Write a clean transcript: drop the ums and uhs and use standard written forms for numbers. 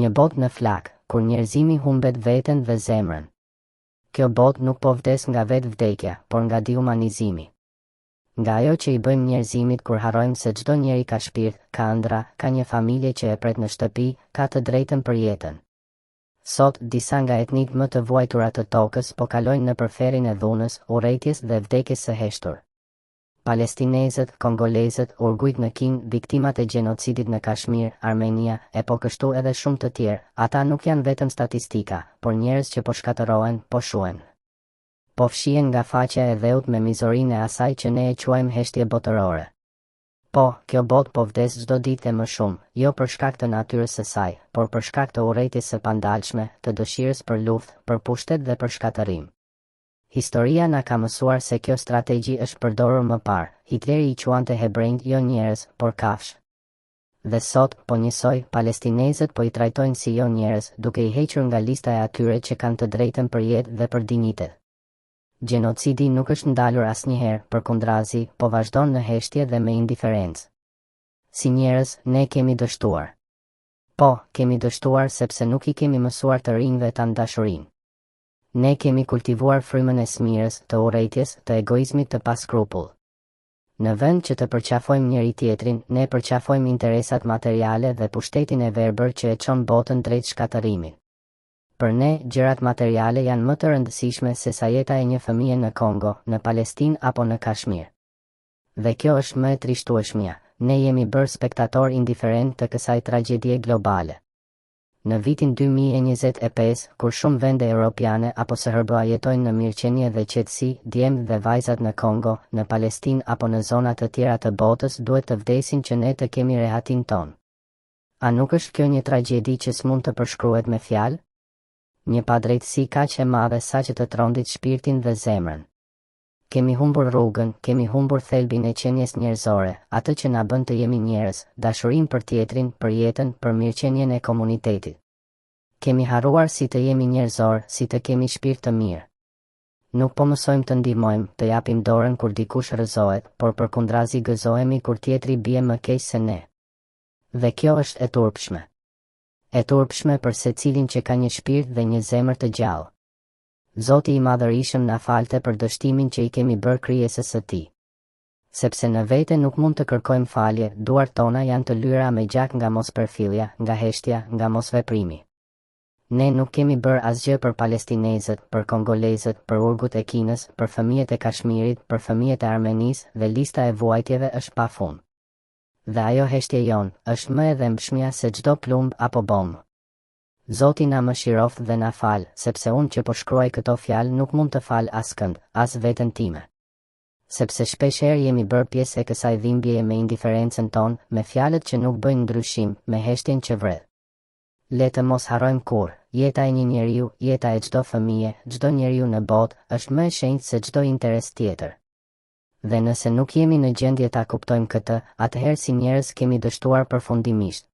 Një botë në flak, kur njerëzimi humbet veten dhe zemrën. Kjo botë nuk po vdes nga vetë vdekja, por nga dehumanizimi. Nga ajo që i bëjmë njerëzimit kur harrojmë se çdo njeri ka shpirt, ka ëndra, ka një familje që e pret në shtëpi, ka të drejtën për jetën. Sot, disa nga etnitë më të vuajtura të tokës po kalojnë në përferin e dhunës, urrëties dhe vdekjes së heshtur. Palestinezët, kongolezët, urgujt në Kin, viktimat e gjenocidit në Kashmir, Armenia, e po kështu edhe shumë të tjerë, ata nuk janë vetëm statistika, por njerëz që po shkatërohen, po shuhen. Po fshihen nga faqja e dheut me mizorinë e asaj që ne e quajmë heshtje botërore. Po, kjo botë po vdes çdo ditë e më shumë, jo për shkak të natyrës së saj, por për shkak të urrëties së pandalshme, të dëshirës për luftë, për pushtet dhe për shkatërim. Historia na ka mësuar se kjo strategji është përdorur më parë. Hitleri i quante hebrejt jo njerëz, por kafsh. Dhe sot, po njësoj, palestinezët po i trajtojnë si jo njerëz, duke i hequr nga lista e atyre që kanë të drejtën për jetë dhe për dinjitet. Gjenocidi nuk është ndalur asnjëherë, përkundrazi, po vazhdon në heshtje dhe me indiferencë. Si njerëz, ne kemi dështuar. Po, kemi dështuar sepse nuk i kemi mësuar të rinjve tan dashurinë. Ne kemi kultivuar frymën e smirës, të urrëties, të egoizmit të paskrupull. Në vend që të përqafojmë njëri tjetrin, ne përqafojmë interesat materiale dhe pushtetin e verbër që e çon botën drejt shkatërimit. Për ne, gjërat materiale janë më të rëndësishme se sa jeta e një fëmije në Kongo, në Palestinë apo në Kashmir. Dhe kjo është më e trishtueshmja, ne jemi bërë spektator indiferent të kësaj tragjedie globale. Në vitin 2025, kur shumë vende europiane apo SHBA jetojnë në mirëqenie dhe qetësi, djemtë dhe vajzat në Kongo, në Palestinë apo në zona të tjera të botës duhet të vdesin që ne të kemi rehatin ton. A nuk është kjo një tragjedi që s'mund të përshkruhet me fjalë? Një padrejtësi kaq e madhe sa që të trondit shpirtin dhe zemrën. Kemi humbur rrugën, kemi humbur thelbin e qenies njerëzore, atë që na bën të jemi njerëz, dashurinë për tjetrin, për jetën, për mirëqenien e komunitetit. Kemi harruar si të jemi njerëzor, si të kemi shpirt të mirë. Nuk po mësojmë të ndihmojmë, të japim dorën kur dikush rrëzohet, por përkundrazi gëzohemi kur tjetri bie më keq se ne. Dhe kjo është e turpshme. E turpshme për secilin që ka një shpirt dhe një zemër të gjallë. Zoti i Madhërisëm na falte për dështimin që i kemi bërë krijesës së Tij. Sepse në vete nuk mund të kërkojmë falje, duart tona janë të lyera me gjak nga mospërfillja, nga heshtja, nga mosveprimi. Ne nuk kemi bërë asgjë për palestinezët, për kongolezët, për urgut e Kinës, për fëmijët e Kashmirit, për fëmijët e Armenisë dhe lista e vuajtjeve është pafund. Dhe ajo heshtje jon është më e dhëmshmja se çdo plumb apo bombë. Zoti na mëshiroft dhe na fal, sepse unë që po shkruaj këto fjalë nuk mund të fal askënd, as veten time. Sepse shpeshherë jemi bërë pjesë e kësaj dhimbjeje me indiferencën tonë, me fjalët që nuk bëjnë ndryshim, me heshtjen që vret. Le të mos harrojmë kurrë, jeta e një njeriu, jeta e çdo fëmije, çdo njeriu në botë, është më e shenjtë se çdo interes tjetër. Dhe nëse nuk jemi në gjendje ta kuptojmë këtë, atëherë si njerëz kemi dështuar përfundimisht.